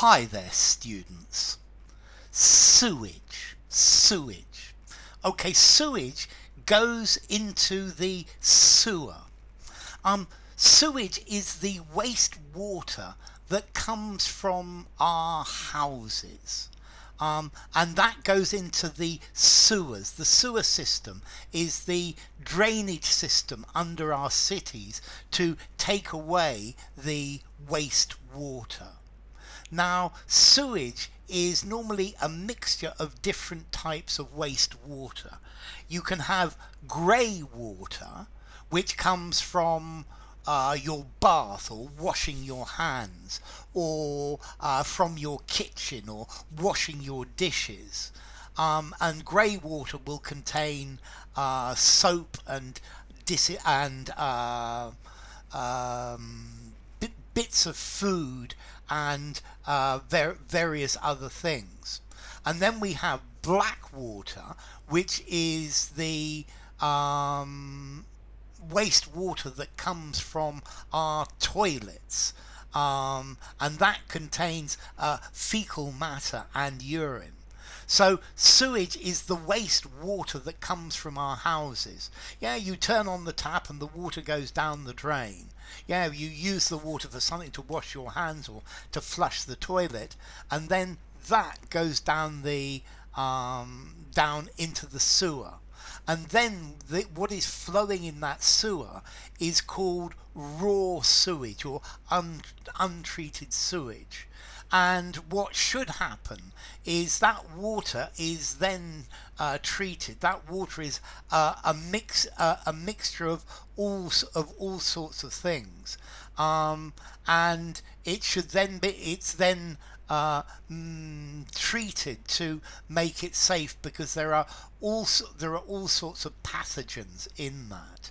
Hi there, students. Sewage. Okay, sewage goes into the sewer. Sewage is the waste water that comes from our houses. And that goes into the sewers. The sewer system is the drainage system under our cities to take away the waste water. Now, sewage is normally a mixture of different types of waste water. You can have grey water, which comes from your bath or washing your hands, or from your kitchen or washing your dishes. And grey water will contain soap and bits of food and various other things. And then we have black water, which is the waste water that comes from our toilets, and that contains fecal matter and urine. So sewage is the waste water that comes from our houses. Yeah, you turn on the tap and the water goes down the drain. Yeah, you use the water for something to wash your hands or to flush the toilet, and then that goes down down into the sewer. And then what is flowing in that sewer is called raw sewage or untreated sewage. And what should happen is that water is then treated. That water is a mixture of all sorts of things, and it should then be treated to make it safe, because there are all sorts of pathogens in that.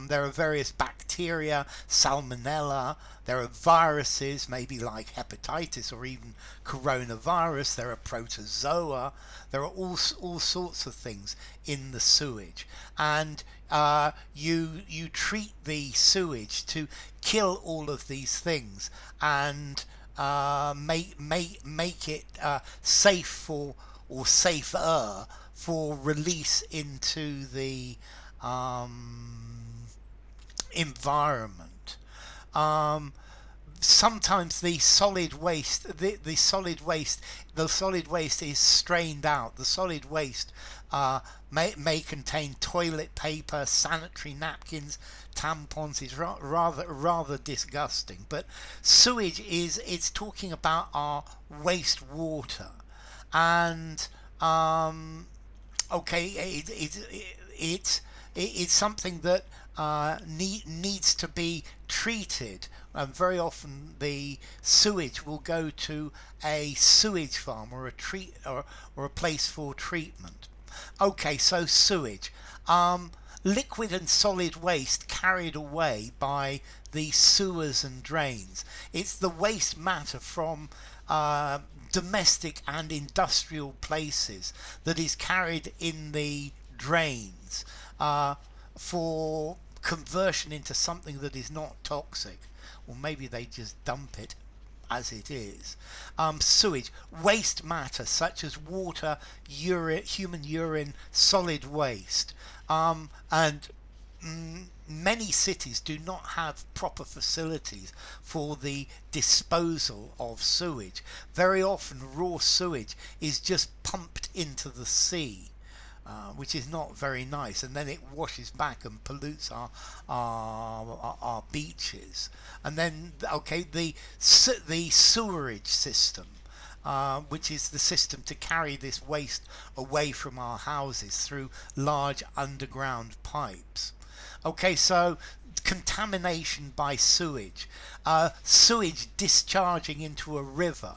There are various bacteria, salmonella, there are viruses, maybe like hepatitis or even coronavirus, there are protozoa, there are all sorts of things in the sewage. And you treat the sewage to kill all of these things and make it safe for, or safer for, release into the environment. Sometimes the solid waste is strained out. The solid waste may contain toilet paper, sanitary napkins, tampons. Is rather disgusting. But sewage it's talking about our waste water, and okay, it's something that needs to be treated. And very often the sewage will go to a sewage farm or a place for treatment. Okay, so sewage, liquid and solid waste carried away by the sewers and drains. It's the waste matter from domestic and industrial places that is carried in the drains for conversion into something that is not toxic, or maybe they just dump it as it is. Sewage, waste matter such as water, urine, human urine, solid waste, and many cities do not have proper facilities for the disposal of sewage. Very often raw sewage is just pumped into the sea, which is not very nice, and then it washes back and pollutes our beaches. And then okay, the sewerage system, which is the system to carry this waste away from our houses through large underground pipes. Okay, so contamination by sewage, sewage discharging into a river,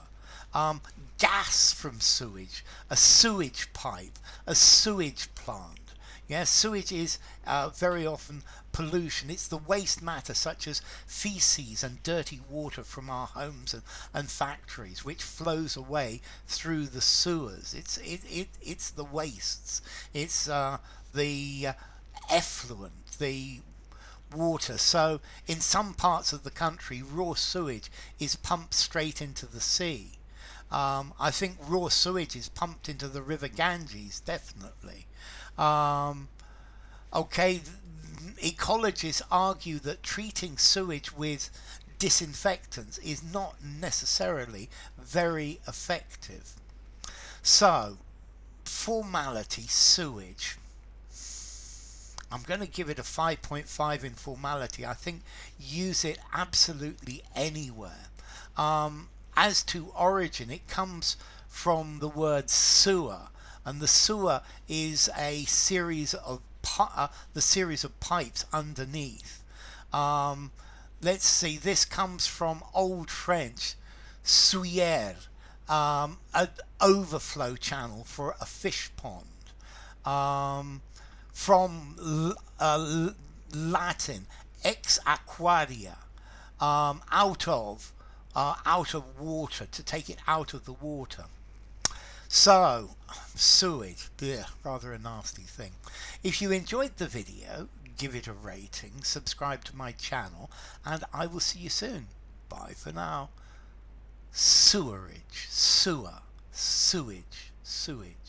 gas from sewage, a sewage pipe, a sewage plant. Yeah, sewage is very often pollution. It's the waste matter such as feces and dirty water from our homes and factories, which flows away through the sewers. It's the wastes. It's the effluent, water. So in some parts of the country, raw sewage is pumped straight into the sea. I think raw sewage is pumped into the River Ganges, definitely. Um, okay, ecologists argue that treating sewage with disinfectants is not necessarily very effective. So, formality, sewage. I'm going to give it a 5.5 in formality. I think use it absolutely anywhere. As to origin, it comes from the word sewer, and the sewer is a series of the series of pipes underneath. Um, let's see. This comes from Old French, souillère, an overflow channel for a fish pond. Um, from Latin ex aquaria, out of water, to take it out of the water. So, sewage, bleh, rather a nasty thing. If you enjoyed the video, give it a rating, subscribe to my channel, and I will see you soon. Bye for now. Sewerage, sewer, sewage, sewage.